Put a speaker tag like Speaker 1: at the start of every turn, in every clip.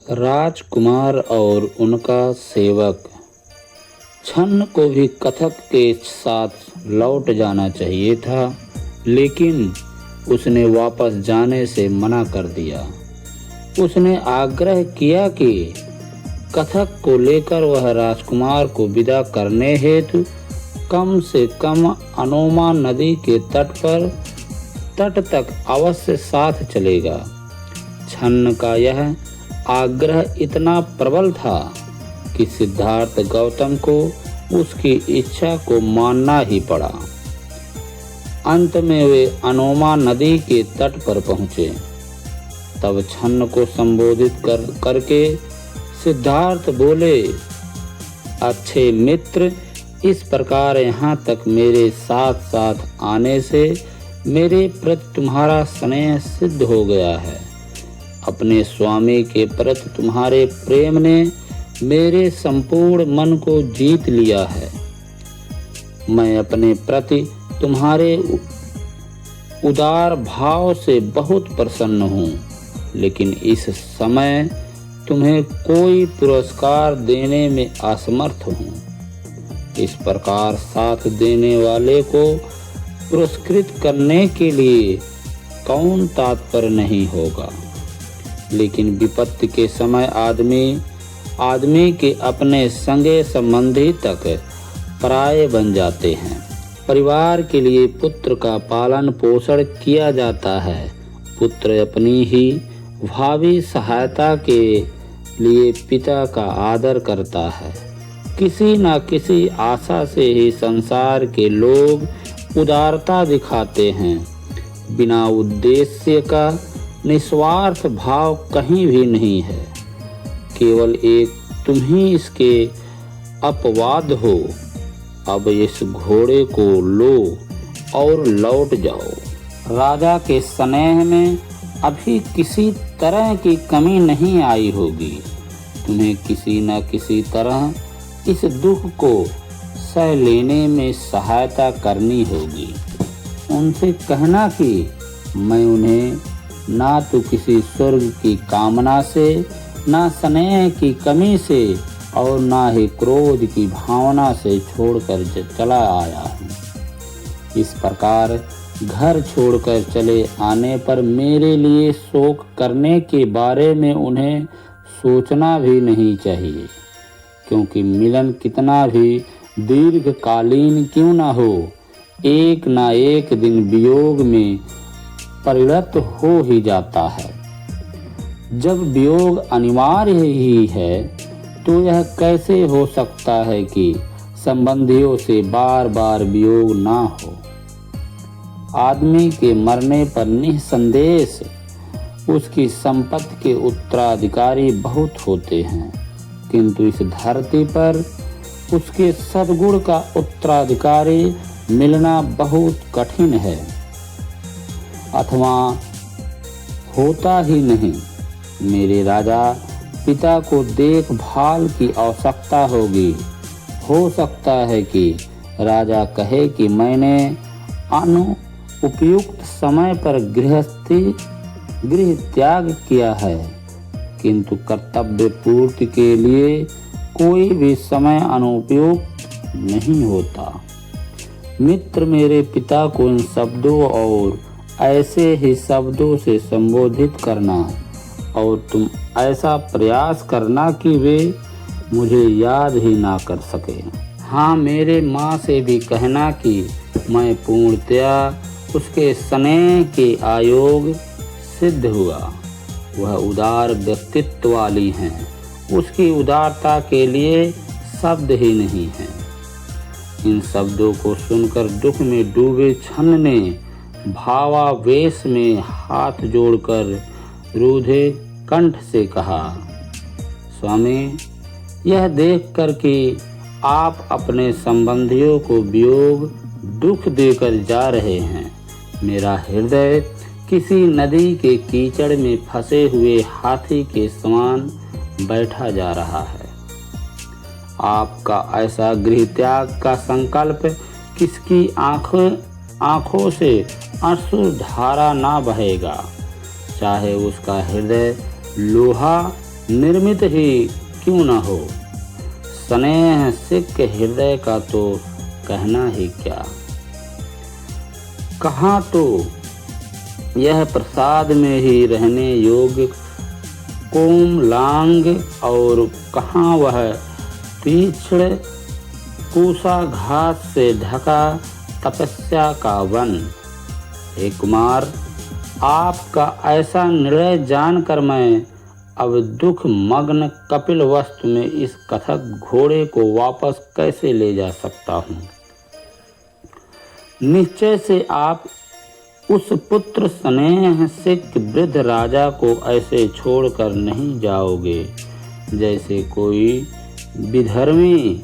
Speaker 1: राजकुमार और उनका सेवक छन्न को भी कथक के साथ लौट जाना चाहिए था, लेकिन उसने वापस जाने से मना कर दिया। उसने आग्रह किया कि कथक को लेकर वह राजकुमार को विदा करने हेतु कम से कम अनोमा नदी के तट तक अवश्य साथ चलेगा। छन्न का यह आग्रह इतना प्रबल था कि सिद्धार्थ गौतम को उसकी इच्छा को मानना ही पड़ा। अंत में वे अनोमा नदी के तट पर पहुँचे। तब छन्न को संबोधित करके सिद्धार्थ बोले, अच्छे मित्र, इस प्रकार यहाँ तक मेरे साथ साथ आने से मेरे प्रति तुम्हारा स्नेह सिद्ध हो गया है। अपने स्वामी के प्रति तुम्हारे प्रेम ने मेरे संपूर्ण मन को जीत लिया है। मैं अपने प्रति तुम्हारे उदार भाव से बहुत प्रसन्न हूँ, लेकिन इस समय तुम्हें कोई पुरस्कार देने में असमर्थ हूँ। इस प्रकार साथ देने वाले को पुरस्कृत करने के लिए कौन तत्पर नहीं होगा। लेकिन विपत्ति के समय आदमी के अपने संगे संबंधी तक पराये बन जाते हैं। परिवार के लिए पुत्र का पालन पोषण किया जाता है। पुत्र अपनी ही भावी सहायता के लिए पिता का आदर करता है। किसी न किसी आशा से ही संसार के लोग उदारता दिखाते हैं। बिना उद्देश्य का निस्वार्थ भाव कहीं भी नहीं है। केवल एक तुम ही इसके अपवाद हो। अब इस घोड़े को लो और लौट जाओ। राजा के स्नेह में अभी किसी तरह की कमी नहीं आई होगी। तुम्हें किसी न किसी तरह इस दुख को सह लेने में सहायता करनी होगी। उनसे कहना कि मैं उन्हें ना तो किसी स्वर्ग की कामना से, ना स्नेह की कमी से और ना ही क्रोध की भावना से छोड़कर चला आया हूँ। इस प्रकार घर छोड़कर चले आने पर मेरे लिए शोक करने के बारे में उन्हें सोचना भी नहीं चाहिए, क्योंकि मिलन कितना भी दीर्घकालीन क्यों न हो, एक ना एक दिन वियोग में परिणत हो ही जाता है। जब वियोग अनिवार्य ही है तो यह कैसे हो सकता है कि संबंधियों से बार बार वियोग ना हो। आदमी के मरने पर निसंदेह उसकी संपत्ति के उत्तराधिकारी बहुत होते हैं, किंतु इस धरती पर उसके सद्गुण का उत्तराधिकारी मिलना बहुत कठिन है, अथवा होता ही नहीं। मेरे राजा पिता को देखभाल की आवश्यकता होगी। हो सकता है कि राजा कहे कि मैंने अनुपयुक्त समय पर गृह त्याग किया है, किंतु कर्तव्य पूर्ति के लिए कोई भी समय अनुपयुक्त नहीं होता। मित्र, मेरे पिता को इन शब्दों और ऐसे ही शब्दों से संबोधित करना और तुम ऐसा प्रयास करना कि वे मुझे याद ही ना कर सके। हाँ, मेरे माँ से भी कहना कि मैं पूर्णतया उसके स्नेह के आयोग सिद्ध हुआ। वह उदार व्यक्तित्व वाली हैं। उसकी उदारता के लिए शब्द ही नहीं हैं। इन शब्दों को सुनकर दुख में डूबे छन्न ने भावावेश में हाथ जोड़कर रूधे कंठ से कहा, स्वामी, यह देखकर कि आप अपने संबंधियों को वियोग दुख देकर जा रहे हैं, मेरा हृदय किसी नदी के कीचड़ में फंसे हुए हाथी के समान बैठा जा रहा है। आपका ऐसा गृह त्याग का संकल्प किसकी आंखों से अश्रु धारा ना बहेगा, चाहे उसका हृदय लोहा निर्मित ही क्यों न हो। स्नेह सिक्त हृदय का तो कहना ही क्या। कहाँ तो यह प्रसाद में ही रहने योग्य कोमलांग और कहाँ वह तीक्ष्ण कुशाघात से ढका तपस्या का वन। हे कुमार, आपका ऐसा निर्णय जानकर मैं अब दुख मग्न कपिल वस्तु में इस कथक घोड़े को वापस कैसे ले जा सकता हूँ। निश्चय से आप उस पुत्र स्नेह सिक्त वृद्ध राजा को ऐसे छोड़कर नहीं जाओगे जैसे कोई विधर्मी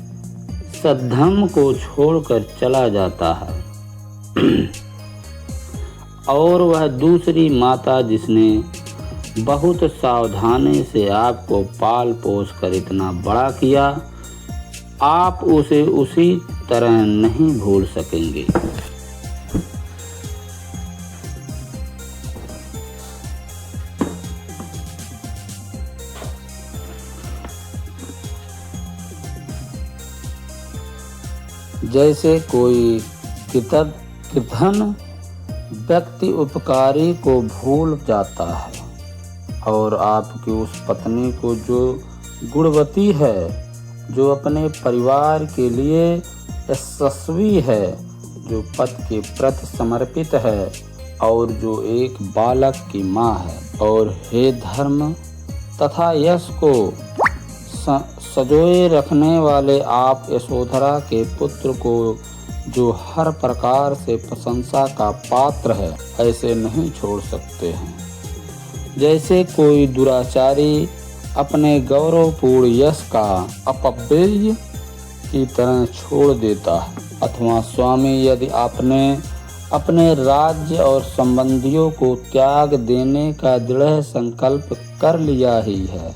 Speaker 1: सद्धम को छोड़कर चला जाता है। और वह दूसरी माता जिसने बहुत सावधानी से आपको पाल पोस कर इतना बड़ा किया, आप उसे उसी तरह नहीं भूल सकेंगे। जैसे कोई कृतघ्न व्यक्ति उपकारी को भूल जाता है और आपकी उस पत्नी को जो गुणवती है, जो अपने परिवार के लिए यशस्वी है, जो पति के प्रति समर्पित है और जो एक बालक की माँ है। और हे धर्म तथा यश को सजोए रखने वाले आप यशोधरा के पुत्र को जो हर प्रकार से प्रशंसा का पात्र है, ऐसे नहीं छोड़ सकते हैं। जैसे कोई दुराचारी अपने गौरवपूर्ण यश का अपव्यय की तरह छोड़ देता है, अथवा स्वामी यदि आपने अपने राज्य और संबंधियों को त्याग देने का दृढ़ संकल्प कर लिया ही है,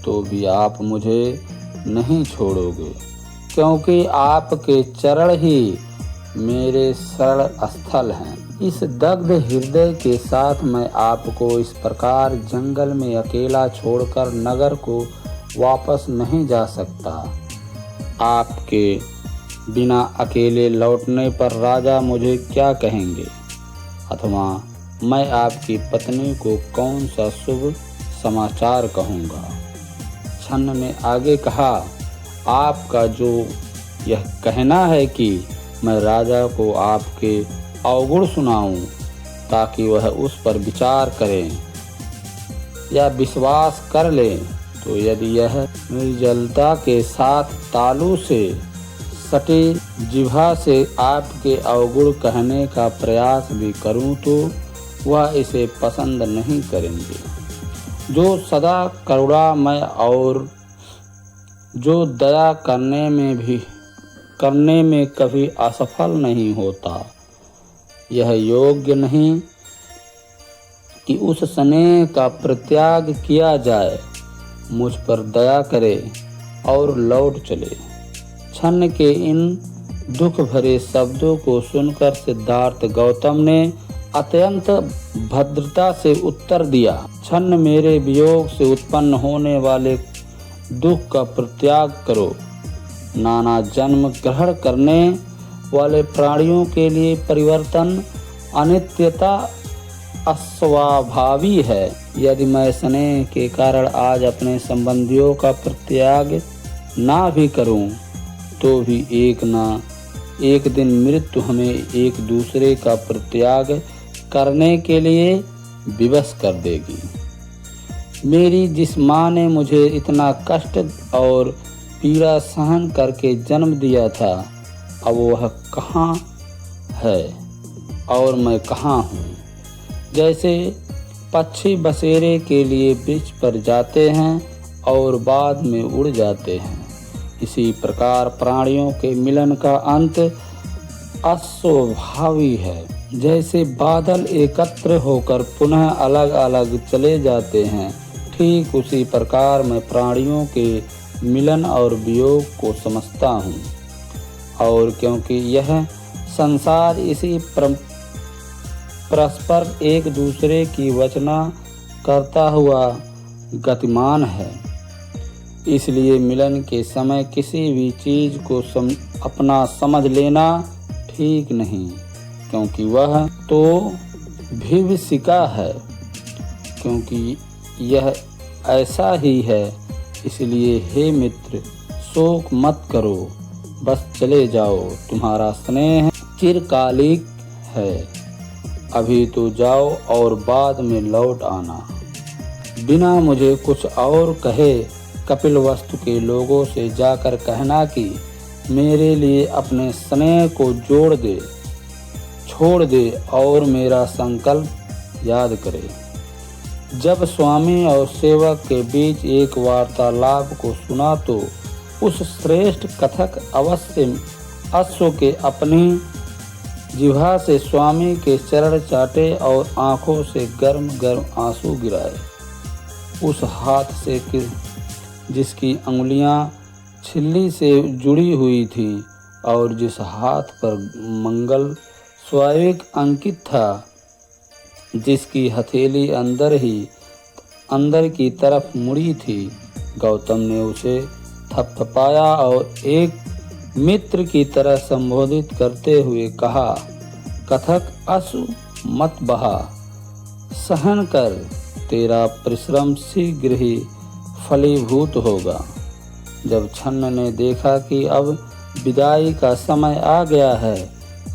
Speaker 1: तो भी आप मुझे नहीं छोड़ोगे, क्योंकि आपके चरण ही मेरे शरण स्थल हैं। इस दग्ध हृदय के साथ मैं आपको इस प्रकार जंगल में अकेला छोड़कर नगर को वापस नहीं जा सकता। आपके बिना अकेले लौटने पर राजा मुझे क्या कहेंगे, अथवा मैं आपकी पत्नी को कौन सा शुभ समाचार कहूँगा। छन्न ने आगे कहा, आपका जो यह कहना है कि मैं राजा को आपके अवगुण सुनाऊं ताकि वह उस पर विचार करें या विश्वास कर ले, तो यदि यह निर्जलता के साथ तालू से सटे जिह्वा से आपके अवगुण कहने का प्रयास भी करूं तो वह इसे पसंद नहीं करेंगे। जो सदा करुणामय और जो दया करने में कभी असफल नहीं होता, यह योग्य नहीं कि उस स्नेह का परित्याग किया जाए। मुझ पर दया करे और लौट चले। छन्न के इन दुख भरे शब्दों को सुनकर सिद्धार्थ गौतम ने अत्यंत भद्रता से उत्तर दिया, छन्न मेरे वियोग से उत्पन्न होने वाले दुख का परित्याग करो। नाना जन्म ग्रहण करने वाले प्राणियों के लिए परिवर्तन अनित्यता अस्वाभावी है। यदि मैं स्नेह के कारण आज अपने संबंधियों का परित्याग ना भी करूं, तो भी एक दिन मृत्यु हमें एक दूसरे का परित्याग करने के लिए विवश कर देगी। मेरी जिस माँ ने मुझे इतना कष्ट और पीड़ा सहन करके जन्म दिया था, अब वह कहाँ है और मैं कहाँ हूँ। जैसे पक्षी बसेरे के लिए वृक्ष पर जाते हैं और बाद में उड़ जाते हैं, इसी प्रकार प्राणियों के मिलन का अंत अस्वाभावी है। जैसे बादल एकत्र होकर पुनः अलग अलग चले जाते हैं, ठीक उसी प्रकार मैं प्राणियों के मिलन और वियोग को समझता हूँ। और क्योंकि यह संसार इसी परस्पर एक दूसरे की वचना करता हुआ गतिमान है। इसलिए मिलन के समय किसी भी चीज़ को अपना समझ लेना ठीक नहीं, क्योंकि वह तो विभीषिका है, क्योंकि यह ऐसा ही है। इसलिए हे मित्र, शोक मत करो, बस चले जाओ। तुम्हारा स्नेह चिरकालिक है। अभी तो जाओ और बाद में लौट आना। बिना मुझे कुछ और कहे कपिलवस्तु के लोगों से जाकर कहना कि मेरे लिए अपने स्नेह को छोड़ दे और मेरा संकल्प याद करे। जब स्वामी और सेवक के बीच एक वार्तालाप को सुना तो उस श्रेष्ठ कथक अवश्य अश्व के अपनी जिह्वा से स्वामी के चरण चाटे और आंखों से गर्म गर्म आंसू गिराए। उस हाथ से जिसकी अंगुलियां छिल्ली से जुड़ी हुई थीं और जिस हाथ पर मंगल स्वाभाविक अंकित था, जिसकी हथेली अंदर की तरफ मुड़ी थी, गौतम ने उसे थपथपाया और एक मित्र की तरह संबोधित करते हुए कहा, कथक अश्रु मत बहा, सहन कर, तेरा परिश्रम शीघ्र ही फलीभूत होगा। जब छन्न ने देखा कि अब विदाई का समय आ गया है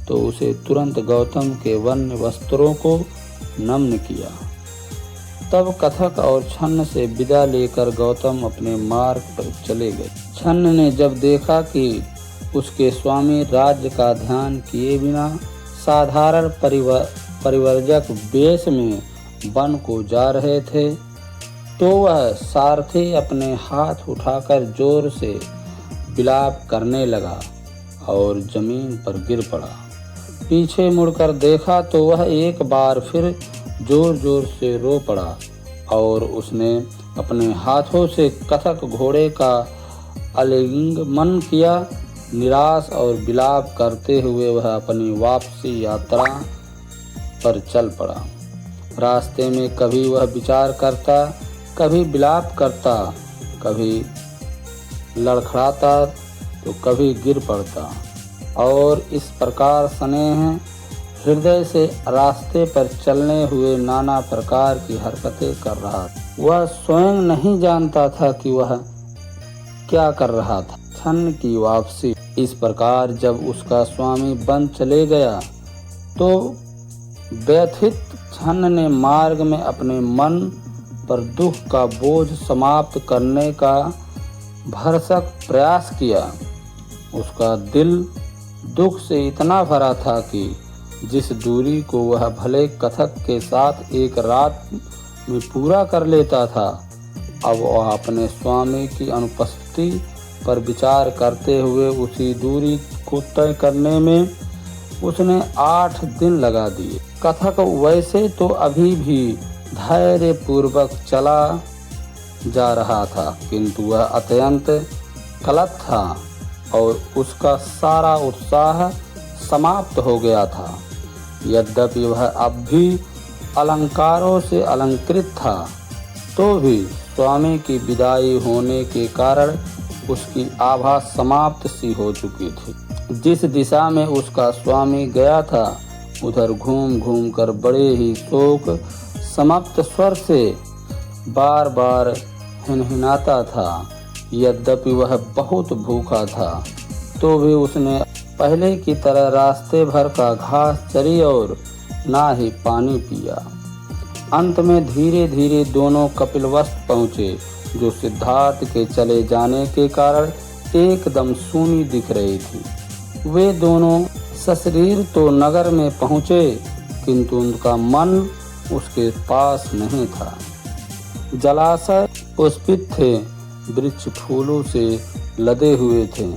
Speaker 1: तो उसे तुरंत गौतम के वन्य वस्त्रों को नम्न किया। तब कथक और छन्न से विदा लेकर गौतम अपने मार्ग पर चले गए। छन्न ने जब देखा कि उसके स्वामी राज्य का ध्यान किए बिना साधारण परिवर्जक वेश में वन को जा रहे थे, तो वह सारथी अपने हाथ उठाकर जोर से विलाप करने लगा और जमीन पर गिर पड़ा। पीछे मुड़कर देखा तो वह एक बार फिर जोर जोर से रो पड़ा और उसने अपने हाथों से कथक घोड़े का आलिंगन किया। निराश और विलाप करते हुए वह अपनी वापसी यात्रा पर चल पड़ा। रास्ते में कभी वह विचार करता, कभी विलाप करता, कभी लड़खड़ाता तो कभी गिर पड़ता और इस प्रकार स्नेह हृदय से रास्ते पर चलने हुए नाना प्रकार की हरकतें कर रहा था। वह स्वयं नहीं जानता था कि वह क्या कर रहा था। छन्न की वापसी। इस प्रकार जब उसका स्वामी वन चले गया तो व्यथित छन्न ने मार्ग में अपने मन पर दुख का बोझ समाप्त करने का भरसक प्रयास किया। उसका दिल दुख से इतना भरा था कि जिस दूरी को वह भले कथक के साथ एक रात में पूरा कर लेता था, अब वह अपने स्वामी की अनुपस्थिति पर विचार करते हुए उसी दूरी को तय करने में उसने 8 दिन लगा दिए। कथक वैसे तो अभी भी धैर्य पूर्वक चला जा रहा था, किंतु वह अत्यंत क्लत था और उसका सारा उत्साह समाप्त हो गया था। यद्यपि वह अब भी अलंकारों से अलंकृत था, तो भी स्वामी की विदाई होने के कारण उसकी आभा समाप्त सी हो चुकी थी। जिस दिशा में उसका स्वामी गया था, उधर घूम घूम कर बड़े ही शोक समाप्त स्वर से बार बार हिनहिनाता था। यद्यपि वह बहुत भूखा था, तो भी उसने पहले की तरह रास्ते भर का घास चरी और ना ही पानी पिया। अंत में धीरे धीरे दोनों कपिलवस्तु पहुँचे, जो सिद्धार्थ के चले जाने के कारण एकदम सूनी दिख रही थी। वे दोनों सशरीर तो नगर में पहुँचे, किंतु उनका मन उसके पास नहीं था। जलाशय पुष्पित थे, वृक्ष फूलों से लदे हुए थे,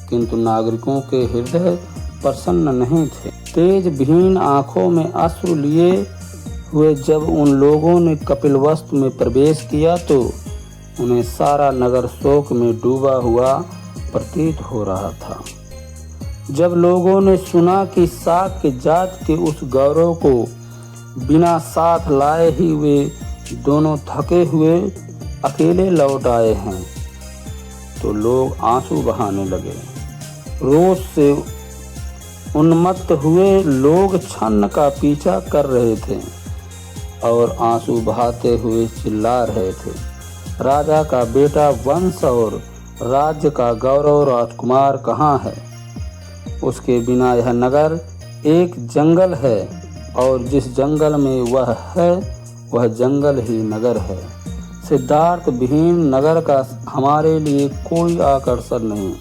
Speaker 1: किंतु नागरिकों के हृदय प्रसन्न नहीं थे। तेज भीन आंखों में अश्रु लिए हुए जब उन लोगों ने कपिलवस्तु में प्रवेश किया तो उन्हें सारा नगर शोक में डूबा हुआ प्रतीत हो रहा था। जब लोगों ने सुना कि शाक्य जात के उस गौरव को बिना साथ लाए ही वे दोनों थके हुए अकेले लौट आए हैं। तो लोग आंसू बहाने लगे। रोष से उन्मत्त हुए लोग छन्न का पीछा कर रहे थे और आंसू बहाते हुए चिल्ला रहे थे, राजा का बेटा वंश और राज्य का गौरव राजकुमार कहाँ है? उसके बिना यह नगर एक जंगल है और जिस जंगल में वह है वह जंगल ही नगर है। सिद्धार्थ विहीन नगर का हमारे लिए कोई आकर्षण नहीं।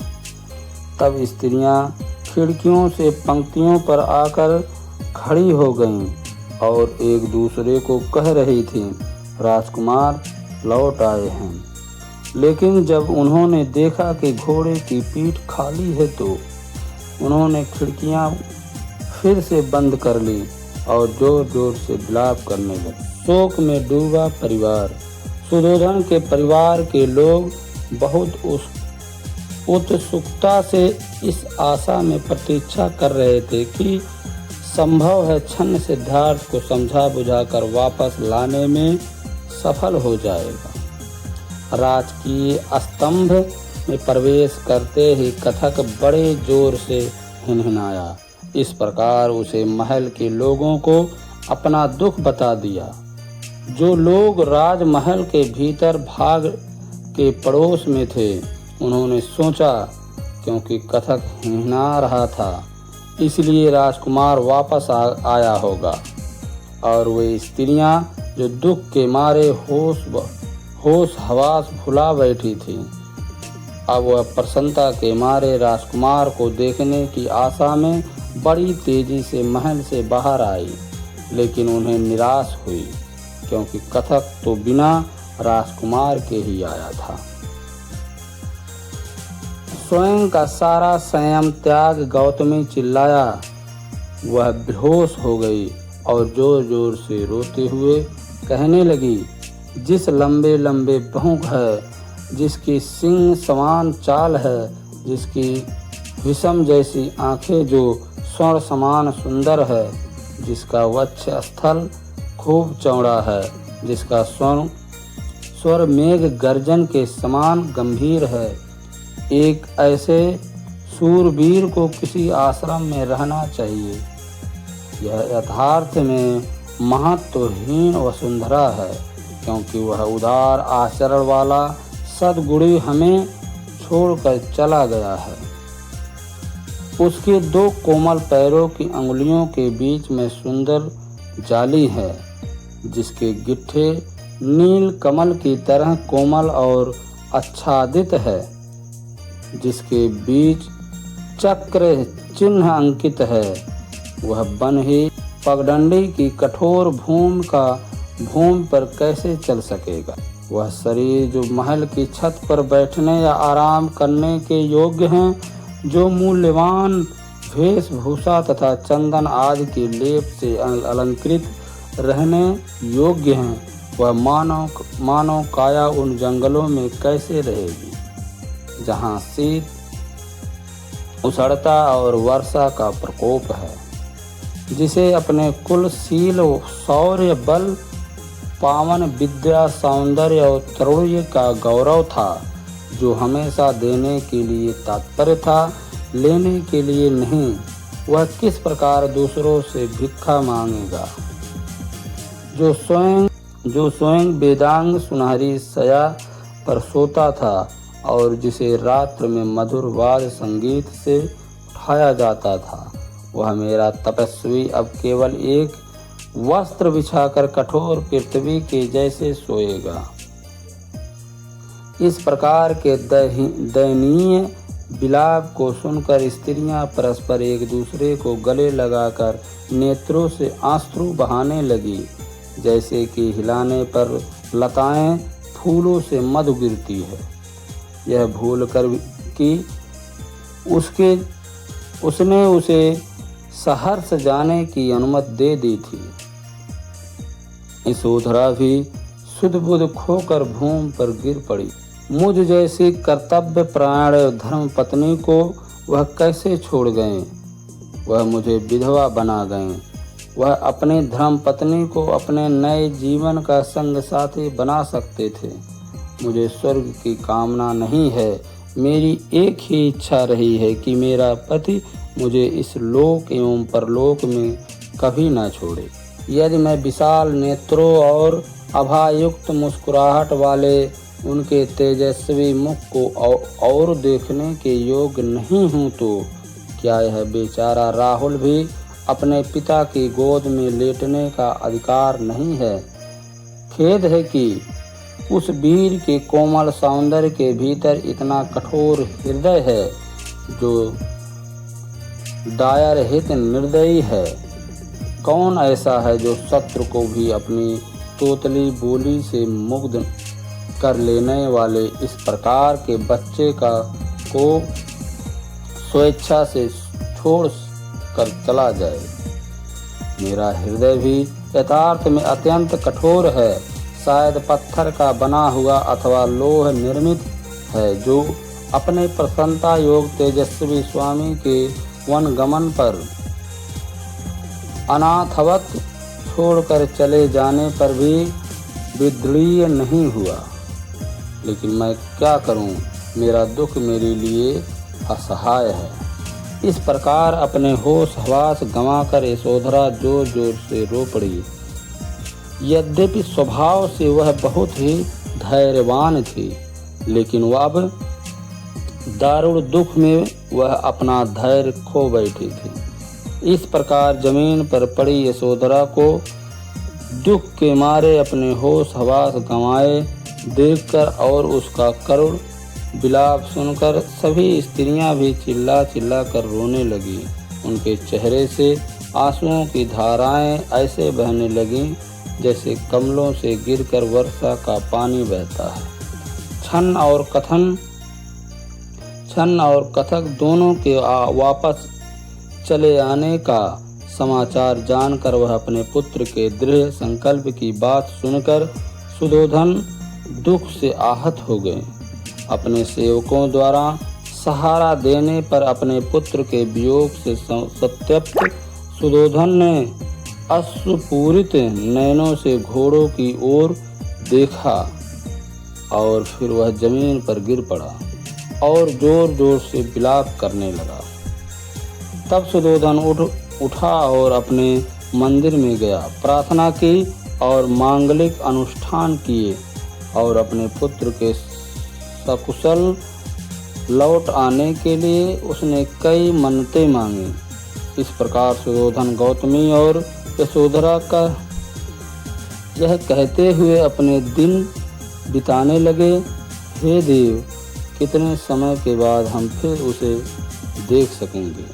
Speaker 1: तब स्त्रियां खिड़कियों से पंक्तियों पर आकर खड़ी हो गईं और एक दूसरे को कह रही थीं, राजकुमार लौट आए हैं। लेकिन जब उन्होंने देखा कि घोड़े की पीठ खाली है तो उन्होंने खिड़कियां फिर से बंद कर ली और जोर जोर से विलाप करने लगे। शोक में डूबा परिवार। सुधोधन के परिवार के लोग बहुत उत्सुकता से इस आशा में प्रतीक्षा कर रहे थे कि संभव है छन्न सिद्धार्थ को समझा बुझाकर वापस लाने में सफल हो जाएगा। राजकीय स्तंभ में प्रवेश करते ही कथक बड़े जोर से हिनहिनाया। इस प्रकार उसे महल के लोगों को अपना दुख बता दिया। जो लोग राजमहल के भीतर भाग के पड़ोस में थे उन्होंने सोचा क्योंकि कथक हिनहिना रहा था इसलिए राजकुमार वापस आया होगा, और वे स्त्रियां जो दुख के मारे होश हवास भुला बैठी थीं अब वह प्रसन्नता के मारे राजकुमार को देखने की आशा में बड़ी तेजी से महल से बाहर आई। लेकिन उन्हें निराश हुई क्योंकि कथक तो बिना राजकुमार के ही आया था। स्वयं का सारा संयम त्याग गौतमी चिल्लाया। वह बेहोश हो गई और जोर जोर से रोते हुए कहने लगी, जिस लंबे लंबे भौंक है, जिसकी सिंह समान चाल है, जिसकी विषम जैसी आंखें जो स्वर्ण समान सुंदर है, जिसका वक्ष स्थल खूब चौड़ा है, जिसका स्वर मेघ गर्जन के समान गंभीर है, एक ऐसे सूरवीर को किसी आश्रम में रहना चाहिए। यह यथार्थ में महत्वहीन वसुंधरा है क्योंकि वह उदार आचरण वाला सद्गुणी हमें छोड़कर चला गया है। उसके दो कोमल पैरों की अंगुलियों के बीच में सुंदर जाली है जिसके गिट्ठे नील कमल की तरह कोमल और आच्छादित है, जिसके बीच चक्र चिन्ह अंकित है। वह बन ही पगडंडी की कठोर भूमि पर कैसे चल सकेगा? वह शरीर जो महल की छत पर बैठने या आराम करने के योग्य हैं, जो मूल्यवान वेशभूषा तथा चंदन आदि के लेप से अलंकृत रहने योग्य हैं, वह मानव काया उन जंगलों में कैसे रहेगी जहाँ शीत, उष्णता और वर्षा का प्रकोप है, जिसे अपने कुलशील शौर्य बल पावन विद्या सौंदर्य और तरुण्य का गौरव था, जो हमेशा देने के लिए तात्पर्य था, लेने के लिए नहीं। वह किस प्रकार दूसरों से भिक्षा मांगेगा? जो स्वयं वेदांग सुनहरी शया पर सोता था और जिसे रात्र में मधुर वाद्य संगीत से उठाया जाता था, वह मेरा तपस्वी अब केवल एक वस्त्र बिछाकर कठोर पृथ्वी के जैसे सोएगा। इस प्रकार के दयनीय विलाप को सुनकर स्त्रियां परस्पर एक दूसरे को गले लगाकर नेत्रों से आंसू बहाने लगी, जैसे कि हिलाने पर लताएं फूलों से मधु गिरती है। यह भूलकर कि उसने उसे सहर्ष जाने की अनुमति दे दी थी, यशोधरा भी सुध बुध खोकर भूमि पर गिर पड़ी। मुझ जैसी कर्तव्य परायण धर्म पत्नी को वह कैसे छोड़ गए? वह मुझे विधवा बना गए। वह अपनी धर्म पत्नी को अपने नए जीवन का संग साथी बना सकते थे, मुझे स्वर्ग की कामना नहीं है। मेरी एक ही इच्छा रही है कि मेरा पति मुझे इस लोक एवं परलोक में कभी न छोड़े। यदि मैं विशाल नेत्रों और आभायुक्त मुस्कुराहट वाले उनके तेजस्वी मुख को और देखने के योग्य नहीं हूँ तो क्या यह बेचारा राहुल भी अपने पिता की गोद में लेटने का अधिकार नहीं है? खेद है कि उस वीर के कोमल सौंदर्य के भीतर इतना कठोर हृदय है जो दायरहित निर्दयी है। कौन ऐसा है जो शत्रु को भी अपनी तोतली बोली से मुग्ध कर लेने वाले इस प्रकार के बच्चे को स्वेच्छा से छोड़ कर चला जाए? मेरा हृदय भी यथार्थ में अत्यंत कठोर है, शायद पत्थर का बना हुआ अथवा लोह निर्मित है, जो अपने प्रसन्नता योग तेजस्वी स्वामी के वनगमन पर अनाथवत छोड़कर चले जाने पर भी विद्रीय नहीं हुआ। लेकिन मैं क्या करूं, मेरा दुख मेरे लिए असहाय है। इस प्रकार अपने होश हवास गंवाकर यशोधरा जोर जोर से रो पड़ी। यद्यपि स्वभाव से वह बहुत ही धैर्यवान थी, लेकिन वह अब दारुण दुख में वह अपना धैर्य खो बैठी थी। इस प्रकार जमीन पर पड़ी यशोधरा को दुख के मारे अपने होश हवास गंवाए देखकर और उसका करुण विलाप सुनकर सभी स्त्रियां भी चिल्ला चिल्ला कर रोने लगी। उनके चेहरे से आंसुओं की धाराएं ऐसे बहने लगीं जैसे कमलों से गिरकर वर्षा का पानी बहता है। छन और कथक दोनों के वापस चले आने का समाचार जानकर वह अपने पुत्र के दृढ़ संकल्प की बात सुनकर सुधोधन दुख से आहत हो गए। अपने सेवकों द्वारा सहारा देने पर अपने पुत्र के वियोग से संतप्त सुधोधन ने अश्रुपूरित नयनों से घोड़ों की ओर देखा और फिर वह जमीन पर गिर पड़ा और जोर जोर से विलाप करने लगा। तब सुधोधन उठा और अपने मंदिर में गया, प्रार्थना की और मांगलिक अनुष्ठान किए और अपने पुत्र के सकुशल लौट आने के लिए उसने कई मन्नतें मांगी। इस प्रकार सुधोधन गौतमी और यशोधरा का यह कहते हुए अपने दिन बिताने लगे, हे देव, कितने समय के बाद हम फिर उसे देख सकेंगे।